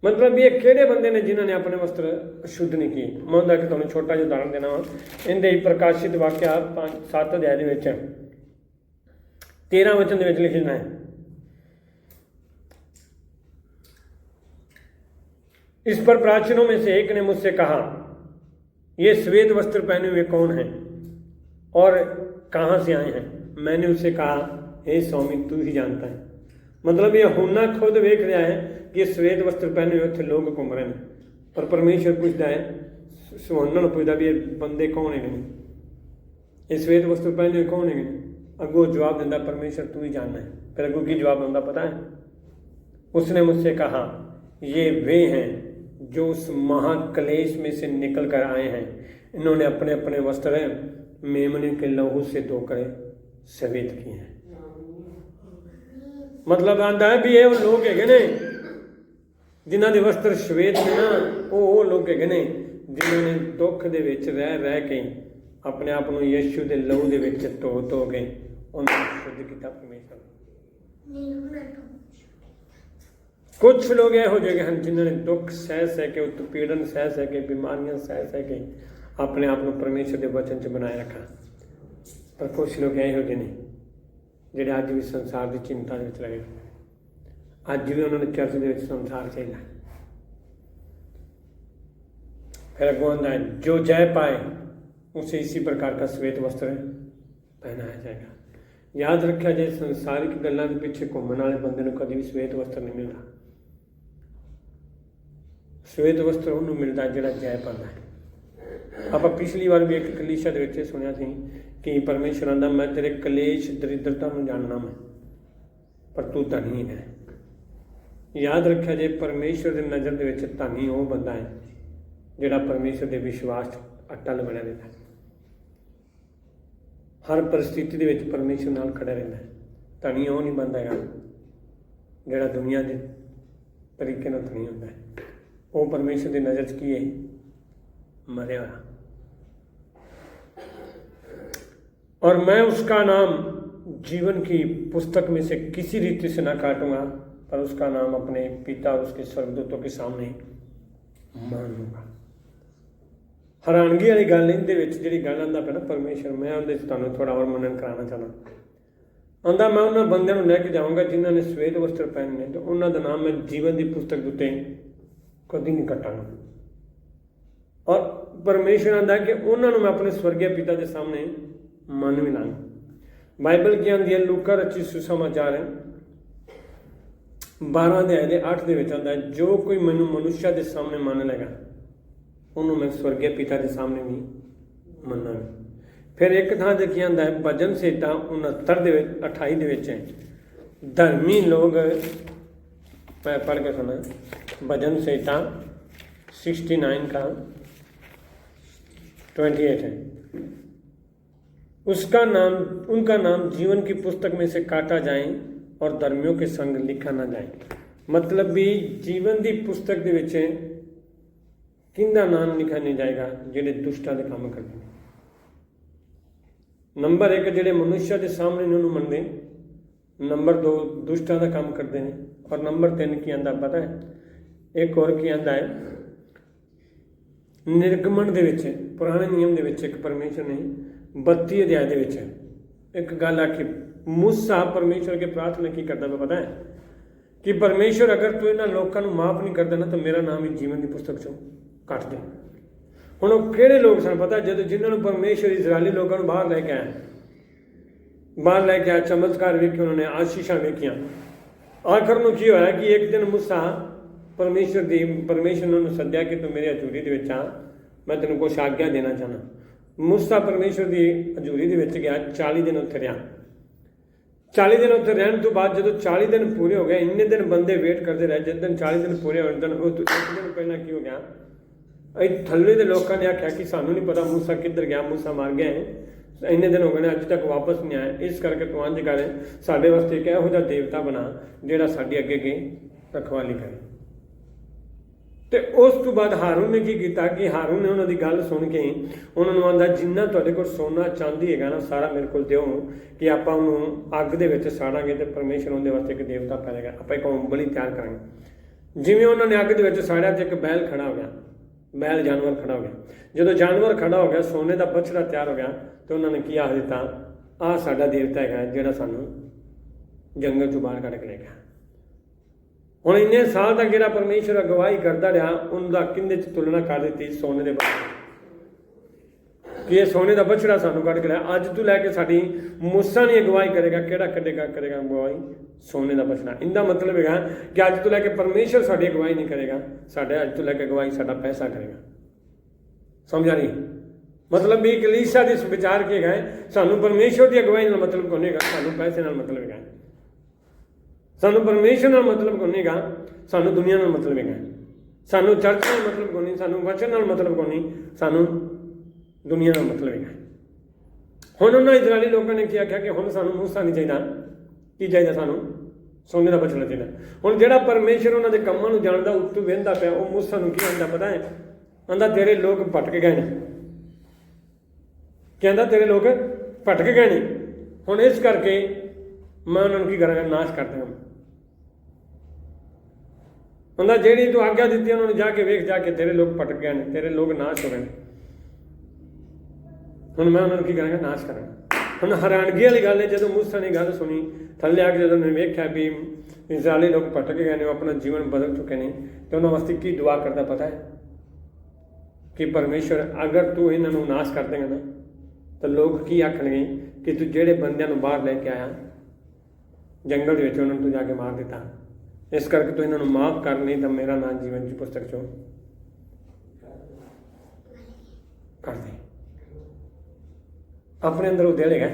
मतलब ये केड़े बंदे ने जिन्होंने अपने वस्त्र अशुद्ध नहीं किए। मैं उनका कि तुहानूं छोटा जिहा उदाहरण देना वा। इहदे प्रकाशित वाक्या 7 अध्याय दे विच 13 वचन दे विच लिखना है, इस पर प्राचीनों में से एक ने मुझसे कहा, ये श्वेत वस्त्र पहने हुए कौन हैं और कहाँ से आए हैं? मैंने उससे कहा, हे स्वामी तू ही जानता है। मतलब ये हुन्ना खुद वेख रहा है कि श्वेत वस्त्र पहने हुए थे लोग घूम रहे हैं, पर परमेश्वर पूछता है, सुहन्ना पूछता भी ये बंदे कौन है, ये श्वेत वस्त्र पहने हुए कौन है? अगो जवाब देता परमेश्वर तू ही जानना है। फिर अगो की जवाब देता पता है? उसने मुझसे कहा, ये वे हैं जो उस महाक्लेश में से निकल कर आए हैं। इन्होंने अपने अपने वस्त्र मेमने के लहू से धोकर सफेद किए हैं। मतलब आंदा है भी ये लोग है ने ਜਿਨ੍ਹਾਂ ਦੇ ਵਸਤਰ ਸ਼ਵੇਤ ਨੇ ਨਾ, ਉਹ ਲੋਕ ਹੈਗੇ ਨੇ ਜਿਨ੍ਹਾਂ ਨੇ ਦੁੱਖ ਦੇ ਵਿੱਚ ਰਹਿ ਕੇ ਆਪਣੇ ਆਪ ਨੂੰ ਯਿਸੂ ਦੇ ਲਹੂ ਦੇ ਵਿੱਚ ਧੋ ਕੇ ਉਹਨਾਂ ਨੂੰ ਸ਼ੁੱਧ ਕੀਤਾ ਪਰਮੇਸ਼ਰ। ਕੁਝ ਲੋਕ ਇਹੋ ਜਿਹੇ ਹਨ ਜਿਨ੍ਹਾਂ ਨੇ ਦੁੱਖ ਸਹਿ ਕੇ, ਉਤਪੀੜਨ ਸਹਿ ਕੇ, ਬਿਮਾਰੀਆਂ ਸਹਿ ਕੇ ਆਪਣੇ ਆਪ ਨੂੰ ਪਰਮੇਸ਼ਰ ਦੇ ਵਚਨ 'ਚ ਬਣਾਏ ਰੱਖਾ। ਪਰ ਕੁਛ ਲੋਕ ਇਹੋ ਜਿਹੇ ਨੇ ਜਿਹੜੇ ਅੱਜ ਵੀ ਸੰਸਾਰ ਦੀ ਚਿੰਤਾ ਦੇ ਵਿੱਚ ਲੱਗੇ, ਅੱਜ ਵੀ ਉਹਨਾਂ ਨੂੰ ਚਰਚ ਦੇ ਵਿੱਚ ਸੰਸਾਰ ਚਾਹੀਦਾ। फिर अगो आंदा है, जो जय पाए उसे इसी प्रकार का श्वेत वस्त्र पहनाया जाएगा। याद रखा जाए, संसारिक गल्लां दे पिछे घूमण वाले बंदे नूं कभी भी श्वेत वस्त्र नहीं मिलता। श्वेत वस्त्र उन्होंने मिलता जिहड़ा जय पाता है। आपां पिछली बार भी एक कलीसिया दे विच सुनिया सी कि परमेश्वर आंदा, मैं तेरे कलेश दरिद्रता नूं जानना मैं, पर तू धनी है। याद रखा जाए, परमेश्वर की नज़र दे विच धनी वो बंदा है जिहड़ा परमेश्वर के विश्वास अटल बनिया रहता है, हर परिस्थिति दे विच परमेश्वर नाल खड़ा रहता है। धनी वो नहीं बनता है जिहड़ा दुनिया के तरीके नाल धनी होता है। वो परमेश्वर की नज़र च की है, मरिया हुआ। और मैं उसका नाम जीवन की पुस्तक में से किसी रीति से ना काटूंगा, पर उसका नाम अपने पिता और उसके स्वर्गदूतों के सामने मानूंगा। हैरानगी वाली गल इहदे विच जिहड़ी गल आंदा पिया ना परमेश्वर, मैं उहदे च तुहानूं थोड़ा और मनन कराना चाहना। आंदा, मैं उन्हां बंदिਆਂ ਨੂੰ ਲੈ ਕੇ ਜਾਵਾਂਗਾ जिन्हां ने श्वेत वस्त्र पहने ने, तो उन्हां दा नाम मैं जीवन की पुस्तक दे उत्ते कदी नहीं कटांगा। और परमेश्वर आंदा कि उन्हां नूं मैं अपने स्वर्गीय पिता के सामने मन भी लांगा। बाइबल की आंदी है, लूका रची सुसमाचार 12 अध्याय के 8 दे विच आंदा है, जो कोई मैनूं मनुष्य के सामने मान लेगा उन्होंने मैं स्वर्गीय पिता के सामने भी मन्ना। फिर एक थां ते की आंदा है, भजन संहिता 69 दे विच है, धर्मी लोग, मैं पढ़ के सुना, भजन संहिता 69 का 28 है, उनका नाम जीवन की पुस्तक में से काटा जाए और धर्मियों के संग लिखा ना जाए। मतलब भी जीवन की पुस्तक दे विच किंदा नाम लिखा नहीं जाएगा जिहड़े दुष्टां दे काम करते हैं। नंबर 1 जिहड़े मनुष्य के सामने इन्होंने मनते, नंबर 2 दुष्टां दा काम करते हैं, और नंबर 3 की आंदा पता है, एक और की आंदा है, निर्गमन दे विच पुराने नियम दे विच एक परमेश्वर ने 32 अध्याय दे विच एक गल आखी। मूसा परमेश्वर के प्रार्थना की करता है, पता है कि परमेश्वर अगर तू इन्हां लोकां नूं माफ़ नहीं करदा ना, तो मेरा नाम ही जीवन की पुस्तक चों कट दे। हुण वो किहड़े लोग सन पता, जदों जिन्होंने परमेश्वर इजरायली लोगों बाहर लैके आया, चमत्कार वेखे उन्होंने, आशीषां वेखियां। आखिर में की होया कि एक दिन मूसा परमेश्वर उन्होंने सद्या कि तू मेरी हजूरी दे विच आ, मैं तेनों कुछ आग्ञा देना चाहना। मूसा परमेश्वर की हजूरी दे विच गया, 40 दिन उत्थे रहा। 40 दिन उत्थे रहने तो बाद जो 40 दिन पूरे हो गए, इन्ने दिन बंदे वेट करते रहे, जिस दिन 40 दिन पूरे होने दिन एक दिन पहला की हो गया, थल्ले के लोगों ने आख्या कि सानू नहीं पता मूसा किधर गया, मूसा मार गया है, इन्ने दिन हो गए अज तक वापस नहीं आया, इस करके तू अंज कर साडे वास्ते एक इहो जिहा देवता बना जिहड़ा साडी अगे अगे रखवाली करे। तो उस तो बाद हारून ने की किया कि हारून ने उन्होंने गल सुन के उन्होंने आंदा, जिन्ना तुहाडे कोल सोना चांदी है ना, सारा मेरे को दिओ कि आपां उहनूं अग दे विच साड़ांगे तो परमेश्वर उहदे वास्ते एक देवता पैदा आपां एक बलि तैयार करांगे। जिवें उन्होंने अग दे विच साड़िया तो एक बैल खड़ा हो गया, बैल जानवर खड़ा हो गया। जो जानवर खड़ा हो गया, सोने का बछड़ा तैयार हो गया, तो उन्होंने की आख दिता, आ साडा देवता है जिहड़ा सानूं जंगल चों बाहर कढ के ले गया। हुण इन्ने साल तक जिहड़ा परमेश्वर अगवाई करता रहा, उनका किंदे च तुलना कर दी सोने के बछड़े कि ये सोने का बछड़ा सानूं कढ के लिया। अज तू लैके साडी मूसा नहीं अगवाई करेगा, किहड़ा करेगा अगवाई? सोने का बछड़ा। इनका मतलब है कि अज तू लैके परमेश्वर साडी अगवाई नहीं करेगा, साडे अज तू लैके अगवाई साडा पैसा करेगा। समझा नहीं? मतलब भी कलीसिया दे विचार के गए, सानूं परमेश्वर की अगवाई नाल मतलब कोई नहीं, सानूं पैसे नाल मतलब है, सानूं परमेश्वर नाल मतलब कोई नहीं, सानूं दुनिया नाल मतलब है, सानूं चर्च नाल मतलब कोई नहीं, सानूं वचन नाल मतलब कोई नहीं, सानूं दुनिया नाल मतलब है। हुण उन्हां इजरायली लोगों ने क्या आख्या कि हुण सानूं मूसा नहीं चाहिए, की चाहिए सानूं? ਸੋਨੇ ਦਾ ਬਚਣਾ ਚਾਹੀਦਾ। ਹੁਣ ਜਿਹੜਾ ਪਰਮੇਸ਼ਰ ਉਹਨਾਂ ਦੇ ਕੰਮਾਂ ਨੂੰ ਜਾਣਦਾ, ਉੱਤੋਂ ਵਹਿੰਦਾ ਪਿਆ, ਉਹ ਮੂਸਾ ਨੂੰ ਕੀ ਆਂਦਾ ਪਤਾ ਹੈ? ਆਂਦਾ ਤੇਰੇ ਲੋਕ ਭਟਕ ਗਏ ਨੇ, ਕਹਿੰਦਾ ਤੇਰੇ ਲੋਕ ਭਟਕ ਗਏ ਨੇ, ਹੁਣ ਇਸ ਕਰਕੇ ਮੈਂ ਉਹਨਾਂ ਨੂੰ ਕੀ ਕਰਾਂਗਾ? ਨਾਸ਼ ਕਰ ਦੇਵਾਂਗਾ। ਕਹਿੰਦਾ ਜਿਹੜੀ ਤੂੰ ਆਗਿਆ ਦਿੱਤੀ ਉਹਨਾਂ ਨੂੰ ਜਾ ਕੇ ਵੇਖ, ਜਾ ਕੇ ਤੇਰੇ ਲੋਕ ਭਟਕ ਗਏ ਨੇ, ਤੇਰੇ ਲੋਕ ਨਾਸ਼ ਹੋ ਗਏ ਨੇ, ਹੁਣ ਮੈਂ ਉਹਨਾਂ ਨੂੰ ਕੀ ਕਰਾਂਗਾ? ਨਾਸ਼ ਕਰਾਂਗਾ। ਹੁਣ ਹੈਰਾਨਗੀ ਵਾਲੀ ਗੱਲ ਹੈ, ਜਦੋਂ ਮੂਸਾ ਨੇ ਗੱਲ ਸੁਣੀ, ਥੱਲੇ ਆ ਕੇ ਜਦੋਂ ਉਹਨੇ ਵੇਖਿਆ ਵੀ ਇਸਰਾਏਲੀ ਲੋਕ ਭਟਕ ਗਏ ਨੇ, ਉਹ ਆਪਣਾ ਜੀਵਨ ਬਦਲ ਚੁੱਕੇ ਨੇ, ਤੇ ਉਹਨਾਂ ਵਾਸਤੇ ਕੀ ਦੁਆ ਕਰਦਾ ਪਤਾ ਹੈ? ਕਿ ਪਰਮੇਸ਼ਰ ਅਗਰ ਤੂੰ ਇਹਨਾਂ ਨੂੰ ਨਾਸ਼ ਕਰ ਦੇਗਾ ਨਾ, ਤਾਂ ਲੋਕ ਕੀ ਆਖਣਗੇ ਕਿ ਤੂੰ ਜਿਹੜੇ ਬੰਦਿਆਂ ਨੂੰ ਬਾਹਰ ਲੈ ਕੇ ਆਇਆ ਜੰਗਲ ਦੇ ਵਿੱਚ, ਉਹਨਾਂ ਨੂੰ ਤੂੰ ਜਾ ਕੇ ਮਾਰ ਦਿੱਤਾ, ਇਸ ਕਰਕੇ ਤੂੰ ਇਹਨਾਂ ਨੂੰ ਮਾਫ਼ ਕਰ, ਨਹੀਂ ਤਾਂ ਮੇਰਾ ਨਾਮ ਜੀਵਨ ਦੀ ਪੁਸਤਕ ਚੋਂ ਕਰ ਦੇ। ਆਪਣੇ ਅੰਦਰ ਉਧੇੜੇਗਾ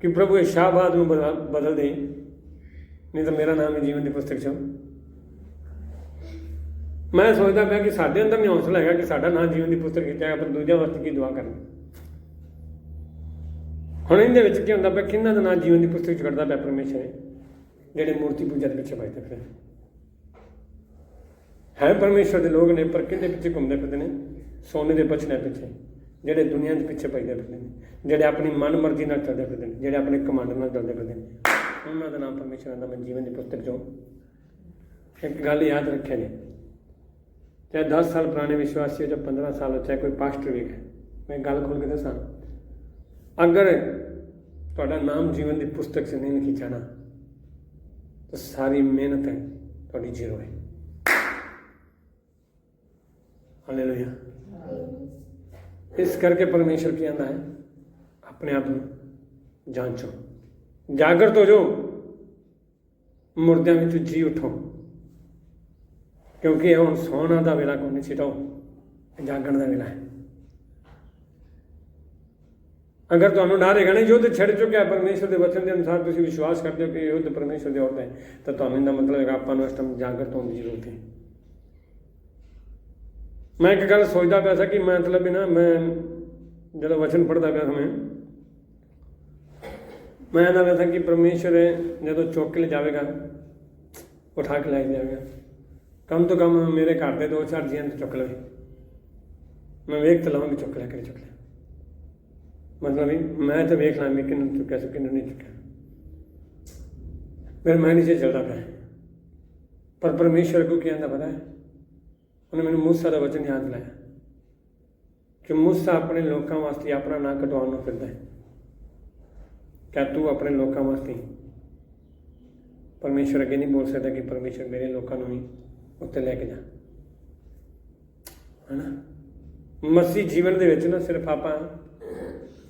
ਕਿ ਪ੍ਰਭੂ ਇਹ ਸ਼ਾਹਬਾਦ ਨੂੰ ਬਦਲ ਦੇ, ਨਹੀਂ ਤਾਂ ਮੇਰਾ ਨਾਮ ਹੀ ਜੀਵਨ ਦੀ ਪੁਸਤਕ ਚੋਂ। ਮੈਂ ਸੋਚਦਾ ਪਿਆ ਕਿ ਸਾਡੇ ਅੰਦਰ ਨਹੀਂ ਹੌਸਲਾ ਹੈਗਾ ਕਿ ਸਾਡਾ ਨਾਮ ਜੀਵਨ ਦੀ ਪੁਸਤਕ ਵਿੱਚ ਹੈ, ਆਪਾਂ ਦੂਜਿਆਂ ਵਾਸਤੇ ਕੀ ਦੁਆ ਕਰਨੀ। ਹੁਣ ਇਹਦੇ ਵਿੱਚ ਕੀ ਹੁੰਦਾ ਪਿਆ? ਕਿਹਨਾਂ ਦਾ ਨਾਮ ਜੀਵਨ ਦੀ ਪੁਸਤਕ ਵਿੱਚ ਕੱਢਦਾ ਪਿਆ ਪਰਮੇਸ਼ਰ? ਜਿਹੜੇ ਮੂਰਤੀ ਪੂਜਾ ਦੇ ਪਿੱਛੇ ਭੱਜਦੇ ਫਿਰਦੇ ਹੈ ਪਰਮੇਸ਼ਰ ਦੇ ਲੋਕ ਨੇ, ਪਰ ਕਿਹਦੇ ਪਿੱਛੇ ਘੁੰਮਦੇ ਫਿਰਦੇ ਨੇ? ਸੋਨੇ ਦੇ ਬਚਨਾਂ ਪਿੱਛੇ, ਜਿਹੜੇ ਦੁਨੀਆ ਦੇ ਪਿੱਛੇ ਭੱਜਦੇ ਫਿਰਦੇ ਨੇ, ਜਿਹੜੇ ਆਪਣੀ ਮਨ ਮਰਜ਼ੀ ਨਾਲ ਚੱਲਦੇ ਫਿਰਦੇ ਨੇ, ਜਿਹੜੇ ਆਪਣੇ ਕਮਾਂਡ ਨਾਲ ਚੱਲਦੇ ਫਿਰਦੇ ਨੇ, ਉਹਨਾਂ ਦਾ ਨਾਮ ਪਰਮੇਸ਼ਰ ਆਂਦਾ ਮੈਂ ਜੀਵਨ ਦੀ ਪੁਸਤਕ ਚੋਂ। ਇੱਕ ਗੱਲ ਯਾਦ ਰੱਖਿਆ ਜੀ, ਚਾਹੇ 10 ਸਾਲ ਪੁਰਾਣੇ ਵਿਸ਼ਵਾਸੀ ਹੋ, ਚਾਹੇ 15 ਸਾਲ ਹੋ, ਚਾਹੇ ਕੋਈ ਪਾਸਟਰ ਵੀ ਹੈ, ਮੈਂ ਗੱਲ ਖੋਲ੍ਹ ਕੇ ਦੱਸਾਂ, ਅਗਰ ਤੁਹਾਡਾ ਨਾਮ ਜੀਵਨ ਦੀ ਪੁਸਤਕ 'ਚ ਨਹੀਂ ਲਿਖੀ ਜਾਣਾ ਤਾਂ ਸਾਰੀ ਮਿਹਨਤ ਹੈ ਤੁਹਾਡੀ ਜ਼ੀਰੋ ਹੈ। ਹਾਲੇਲੂਇਆ। ਇਸ ਕਰਕੇ ਪਰਮੇਸ਼ਰ ਕੀ ਆਂਦਾ ਹੈ? ਆਪਣੇ ਆਪ ਨੂੰ ਜਾਂਚੋ, ਜਾਗਰਤ ਹੋ ਜਾਓ, ਮੁਰਦਿਆਂ ਵਿੱਚੋਂ ਜੀ ਉਠੋ, ਕਿਉਂਕਿ ਹੁਣ ਸੌਣ ਦਾ ਵੇਲਾ ਕੋਈ ਨਹੀਂ ਛਿਟਾਓ, ਜਾਗਣ ਦਾ ਵੇਲਾ ਹੈ। ਅਗਰ ਤੁਹਾਨੂੰ ਡਰ ਹੈਗਾ ਨਾ, ਯੁੱਧ ਛੱਡ ਚੁੱਕਿਆ ਪਰਮੇਸ਼ਰ ਦੇ ਵਚਨ ਦੇ ਅਨੁਸਾਰ, ਤੁਸੀਂ ਵਿਸ਼ਵਾਸ ਕਰਦੇ ਹੋ ਕਿ ਯੁੱਧ ਪਰਮੇਸ਼ਰ ਦੇ ਔਰ ਹੈ, ਤਾਂ ਤੁਹਾਨੂੰ ਇਹਦਾ ਮਤਲਬ ਹੈਗਾ ਆਪਾਂ ਨੂੰ ਇਸ ਟਾਈਮ ਜਾਗਰਤ ਹੋਣ ਦੀ ਜ਼ਰੂਰਤ ਹੈ। ਮੈਂ ਇੱਕ ਗੱਲ ਸੋਚਦਾ ਪਿਆ ਸੀ ਕਿ ਮਤਲਬ ਵੀ ਨਾ, ਮੈਂ ਜਦੋਂ ਵਚਨ ਪੜ੍ਹਦਾ ਪਿਆ ਮੈਂ ਇਹਦਾ ਪਿਆ ਸੀ ਕਿ ਪਰਮੇਸ਼ਰ ਜਦੋਂ ਚੁੱਕ ਕੇ ਲੈ ਜਾਵੇਗਾ, ਉਠਾ ਕੇ ਲੈ ਜਾਵੇਗਾ, ਕਮ ਤੋਂ ਕਮ ਮੇਰੇ ਘਰ ਦੇ 2-4 ਜੀਆਂ ਤੋਂ ਚੁੱਕ ਲਵੇ, ਮੈਂ ਵੇਖ ਤਾਂ ਲਵਾਂਗੀ ਚੁੱਕ ਲਿਆ ਕਿ ਚੁੱਕ ਲਿਆ, ਮਤਲਬ ਵੀ ਮੈਂ ਤਾਂ ਵੇਖ ਲਾਂ ਵੀ ਕਿਹਨੂੰ ਚੁੱਕਿਆ ਸੀ ਕਿਹਨੂੰ ਨਹੀਂ ਚੁੱਕਿਆ, ਫਿਰ ਮੈਂ ਨੀਚੇ ਚੱਲਦਾ ਪਿਆ। ਪਰ ਪਰਮੇਸ਼ਰ ਕੋ ਕੀ ਆਂਦਾ ਪਤਾ ਹੈ? ਉਹਨੇ ਮੈਨੂੰ ਮੂਸਾ ਦਾ ਵਚਨ ਯਾਦ ਦਿਲਾਇਆ ਕਿ ਮੂਸਾ ਆਪਣੇ ਲੋਕਾਂ ਵਾਸਤੇ ਆਪਣਾ ਨਾਂ ਕਟਵਾਉਣ ਨੂੰ ਫਿਰਦਾ ਹੈ। ਕਿਆ ਤੂੰ ਆਪਣੇ ਲੋਕਾਂ ਵਾਸਤੇ ਪਰਮੇਸ਼ਰ ਅੱਗੇ ਨਹੀਂ ਬੋਲ ਸਕਦਾ ਕਿ ਪਰਮੇਸ਼ਰ ਮੇਰੇ ਲੋਕਾਂ ਨੂੰ ਵੀ ਉੱਤੇ ਲੈ ਕੇ ਜਾ, ਹੈ ਨਾ? ਮਸੀਹ ਜੀਵਨ ਦੇ ਵਿੱਚ ਨਾ ਸਿਰਫ ਆਪਾਂ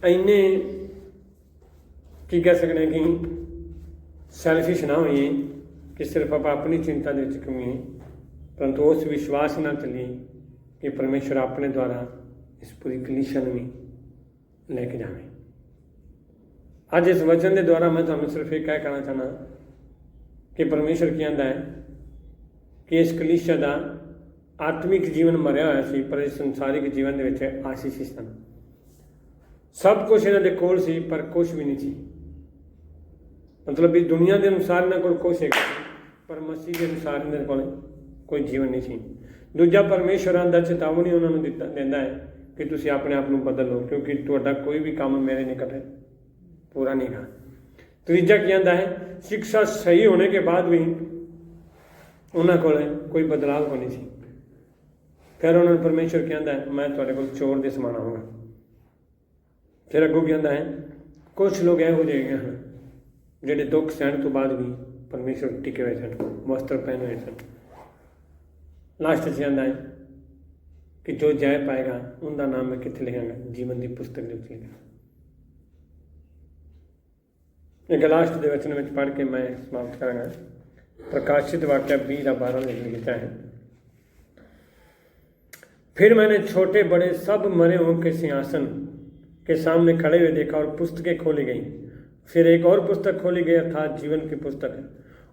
ਇੰਨੇ ਕੀ ਕਹਿ ਸਕਦੇ ਕਿ ਸੈਲਫਿਸ਼ ਨਾ ਹੋਈਏ ਕਿ ਸਿਰਫ ਆਪਾਂ ਆਪਣੀ ਚਿੰਤਾ ਦੇ ਵਿੱਚ ਘੁੰਮੀਏ, ਪਰੰਤੂ ਉਸ ਵਿਸ਼ਵਾਸ ਨਾਲ ਚੱਲੀਏ ਕਿ ਪਰਮੇਸ਼ਰ ਆਪਣੇ ਦੁਆਰਾ ਇਸ ਪੂਰੀ ਕਲੀਸਿਆ ਨੂੰ ਵੀ ਲੈ ਕੇ ਜਾਵੇ। ਅੱਜ ਇਸ ਵਚਨ ਦੇ ਦੁਆਰਾ ਮੈਂ ਤੁਹਾਨੂੰ ਸਿਰਫ ਇਹ ਕਹਿ ਕਹਿਣਾ ਚਾਹੁੰਦਾ ਕਿ ਪਰਮੇਸ਼ਰ ਕੀ ਕਹਿੰਦਾ ਹੈ ਕਿ ਇਸ ਕਲੀਸਿਆ ਦਾ ਆਤਮਿਕ ਜੀਵਨ ਮਰਿਆ ਹੋਇਆ ਸੀ, ਪਰ ਇਸ ਸੰਸਾਰਿਕ ਜੀਵਨ ਦੇ ਵਿੱਚ ਆਸ਼ੀਸ਼ਿਤ ਸਨ। ਸਭ ਕੁਛ ਇਹਨਾਂ ਦੇ ਕੋਲ ਸੀ, ਪਰ ਕੁਛ ਵੀ ਨਹੀਂ ਸੀ। ਮਤਲਬ ਵੀ ਦੁਨੀਆ ਦੇ ਅਨੁਸਾਰ ਇਹਨਾਂ ਕੋਲ ਕੁਛ ਹੈਗਾ, ਪਰ ਮਸੀਹ ਦੇ ਅਨੁਸਾਰ ਇਹਨਾਂ ਕੋਲ ਕੋਈ ਜੀਵਨ ਨਹੀਂ ਸੀ। ਦੂਜਾ, ਪਰਮੇਸ਼ਰਾਂ ਦਾ ਚੇਤਾਵਨੀ ਉਹਨਾਂ ਨੂੰ ਦਿੰਦਾ ਹੈ ਕਿ ਤੁਸੀਂ ਆਪਣੇ ਆਪ ਨੂੰ ਬਦਲ ਲਓ, ਕਿਉਂਕਿ ਤੁਹਾਡਾ ਕੋਈ ਵੀ ਕੰਮ ਮੇਰੇ ਨਿਕਟ ਹੈ ਪੂਰਾ ਨਹੀਂ ਗਾ। ਤੀਜਾ ਕੀ ਕਹਿੰਦਾ ਹੈ? ਸਿੱਖਿਆ ਸਹੀ ਹੋਣੇ ਕੇ ਬਾਅਦ ਵੀ ਉਹਨਾਂ ਕੋਲ ਕੋਈ ਬਦਲਾਵ ਹੋਣੀ ਸੀ। ਫਿਰ ਉਹਨਾਂ ਨੂੰ ਪਰਮੇਸ਼ਰ ਕਹਿੰਦਾ ਹੈ ਮੈਂ ਤੁਹਾਡੇ ਕੋਲ ਚੋਰ ਦੇ ਸਮਾਨ ਆਊਂਗਾ। ਫਿਰ ਅੱਗੋਂ ਕਹਿੰਦਾ ਹੈ ਕੁਛ ਲੋਕ ਇਹੋ ਜਿਹੇ ਹਨ ਜਿਹੜੇ ਦੁੱਖ ਸਹਿਣ ਤੋਂ ਬਾਅਦ ਵੀ ਪਰਮੇਸ਼ਰ ਟਿਕੇ ਹੋਏ ਸਨ, ਵਸਤਰ ਪਹਿਨੇ ਹੋਏ ਸਨ। ਲਾਸਟ 'ਚ ਕਹਿੰਦਾ ਹੈ ਕਿ ਜੋ ਜੈ ਪਾਏਗਾ ਉਹਦਾ ਨਾਮ ਮੈਂ ਕਿੱਥੇ ਲਿਖਾਂਗਾ? ਜੀਵਨ ਦੀ ਪੁਸਤਕ ਦੇ ਵਿੱਚ ਲਿਖਾਂਗਾ। ਇੱਕ ਲਾਸਟ ਦੇ ਵਚਨ ਵਿੱਚ ਪੜ੍ਹ ਕੇ ਮੈਂ ਸਮਾਪਤ ਕਰਾਂਗਾ। प्रकाशित वाक्य 20:12 में लिखता है, फिर मैंने छोटे बड़े सब मरे हुए के सिंहासन के सामने खड़े हुए देखा और पुस्तकें खोली गई। फिर एक और पुस्तक खोली गई अर्थात जीवन की पुस्तक,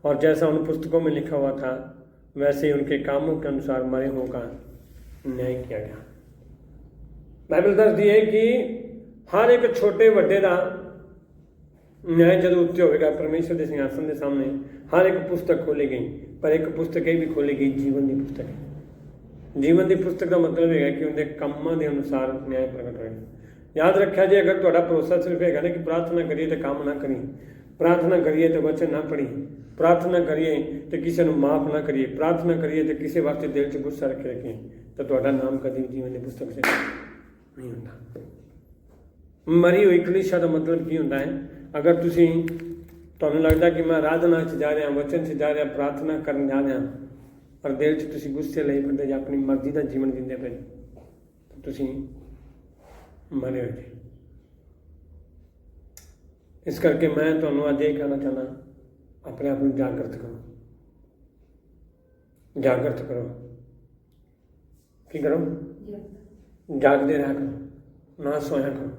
और जैसा उन पुस्तकों में लिखा हुआ था वैसे ही उनके कामों के अनुसार मरे हुओं का न्याय किया गया। बाइबल दसदी है कि हर एक छोटे वड्डे का न्याय जदों उत्ते होगा परमेश्वर के सिंहासन के सामने हर एक पुस्तक खोली गई, पर एक पुस्तक ये भी खोली गई जीवन की पुस्तक है। जीवन की पुस्तक का मतलब है कि उनके कामों के अनुसार न्याय प्रगट होगा। याद रखा जी, अगर तुहाडा भरोसा सिर्फ है ना कि प्रार्थना करिए तो काम ना करिए, प्रार्थना करिए तो वचन ना पढ़िए, प्रार्थना करिए तो किसी को माफ़ ना करिए, प्रार्थना करिए तो किसी वास्ते दिल च गुस्सा रखे रखिए, तो तुहाडा नाम कभी जीवन की पुस्तक से नहीं होता। मरी हुई कलीसिया का मतलब की होता है, अगर तुहानू लगता कि मैं आराधना च जा रहा, वचन से जा रहा, प्रार्थना करन जा रहा, पर दिल च तुसीं गुस्से लई फिरदे जां अपनी मर्जी का जीवन जींदे पे, तो तुसीं मरे हो जी। इस करके मैं तुहानू अज ये कहना चाहना, अपने आप को जागृत करो, जागृत करो। की करो? जागते रहा करो, ना सोया करो,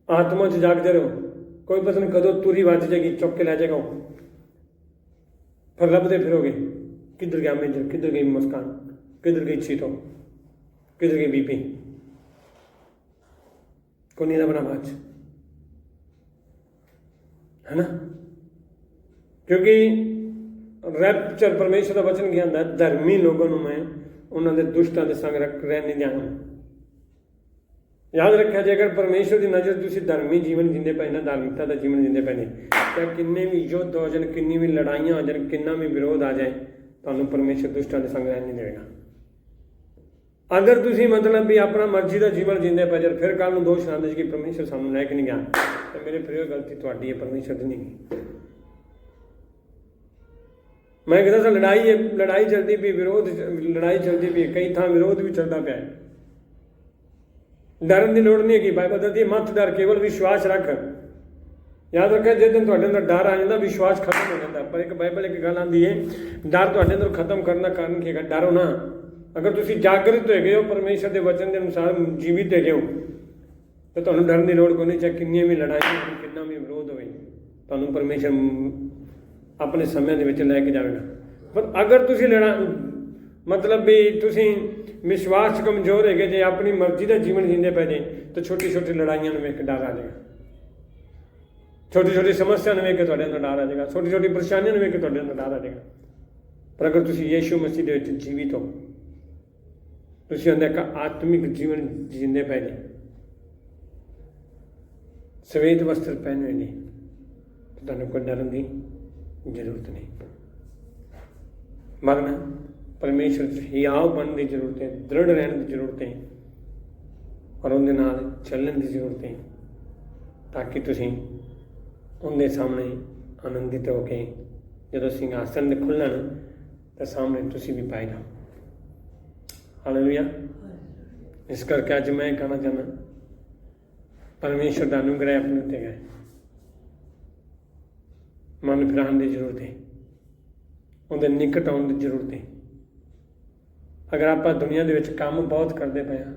आत्मा च जागते रहो। कोई पता नहीं कदों तुरी वज जाएगी, चुक के लै जाएगा, फिर लभते फिरोगे किधर गया मेजर, किधर गई मुस्कान, किधर गई छीटो, किधर गई बीपी, को नहीं ना बना बात, है ना? क्योंकि रैप्चर परमेश्वर का वचन क्या होता है, धर्मी लोगों को मैं उन्होंने दुष्टां के संग रह नहीं जाना। याद रखा जाए, अगर परमेश्वर की नज़र तुसीं धर्मी जीवन जींदे पे ना, धार्मिकता का जीवन जींदे पे नहीं, तो किन्ने भी युद्ध हो जाए, किन्नी भी लड़ाइयाँ हो जाए, किन्ना भी विरोध आ जाए, तो परमेश्वर दुष्टां के संग रह नहीं देगा। अगर तुसीं मतलब भी अपना मर्जी का जीवन जींदे पे जब फिर कल दोष आते कि परमेश्वर सानू लैके नहीं गया, तो मेरे प्रियो गलती तुहाडी है, परमेश्वर की नहीं। मैं कहता था लड़ाई चलती पी, विरोध लड़ाई चलती पी, कई थां विरोध भी चलता पाया। डरन की लोड़ नहीं है, बाइबल कहती है मत डर, केवल विश्वास रख। याद रखा, जिस दिन तुहाडे अंदर डर आ जाता, विश्वास खत्म हो जाता। पर एक बाइबल एक गल आती है, डर तुहाडे अंदर खत्म करने का कारण की है? डरो ना। अगर तुसीं जागृत हो गए हो, परमेश्वर के वचन के अनुसार जीवित है हो, तो तुहानू डरन की लोड़ कोई नहीं। चाहे किन्नी भी लड़ाई हो, कितना भी विरोध हो, तुहानू परमेश्वर अपने समय के लैके जाएगा। पर अगर तुसीं मतलब भी तुसीं विश्वास कमजोर है जे अपनी मर्जी का जीवन जींदे पे जे, तो छोटी छोटी लड़ाइयां वेख के डर आ जाएगा, छोटी छोटी समस्या वेख के तुहाडे अंदर डर आ जाएगा, छोटी छोटी परेशानियां वेख के तुहाडे अंदर डर आ जाएगा। पर अगर तुसीं यीशु मसीह दे विच जीवित हो, तुसीं अंदर एक आत्मिक जीवन जींदे पे जे, सफेद वस्त्र पहने जी, तो तुहानू कोई डरन की जरूरत नहीं। मरना परमेश्वर हियाव बनने की जरूरत है, दृढ़ रहने की जरूरत है, और उनके नाल चलने की जरूरत है, ताकि तुसीं उनके सामने आनंदित होके जो सिंहासन खुलन तो सामने तुसीं भी पाए जाओ। हालेलुया। इस करके अज मैं कहना चाहना, परमेश्वर का अनुग्रह अपने उत्ते है, मन फिराने की जरूरत है, उनके निकट आने की जरूरत है। अगर आप दुनिया के काम बहुत करते पे हाँ,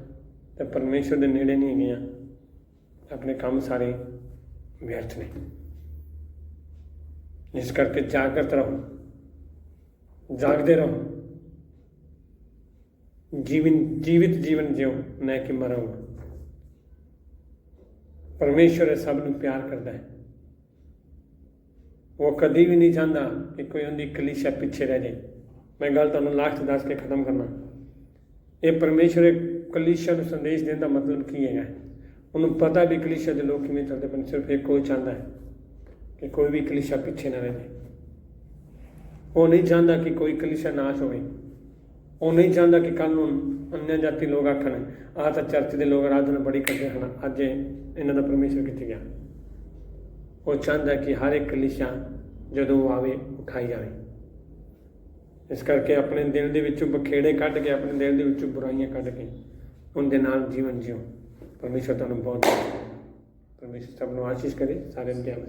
तो परमेश्वर के नेड़े नहीं गए, अपने काम सारे व्यर्थ ने। इस करके जागृत रहो, जागते रहो, जीवित जीवन जियो, न कि मरो। परमेश्वर सब नूं प्यार करता है, वो कभी भी नहीं चाहता कि कोई उनकी कलीसिया पिछे रह जाए। मैं गल तुहानूं लास्ट दस के खत्म करना। ये परमेश्वर एक कलीसिया को संदेश देने का मतलब की है, उन्होंने पता भी कलीसिया के लोग किमें चलते पर, सिर्फ एक कोई चाहता है कि कोई भी कलीसिया पिछे ना रह जाए। वो नहीं चाहता कि कोई कलीसिया नाश हो, वो नहीं चाहता कि कल अन्य जाति लोग आखन आ तो चर्च के लोग आराधना बड़ी करते हैं, अज इन्हों का परमेश्वर कितने गया। वो चाहता है कि हर एक कलीसिया जो आवे उठाई जाए। इस करके अपने दिल के विचों बखेड़े कढ़ के, अपने दिल के विचों बुराइयां कढ़ के उनके नाल जीवन जियो। परमेश्वर तुहानूं बहुत, परमेश्वर सबनों आशीष करे। सारे ध्यान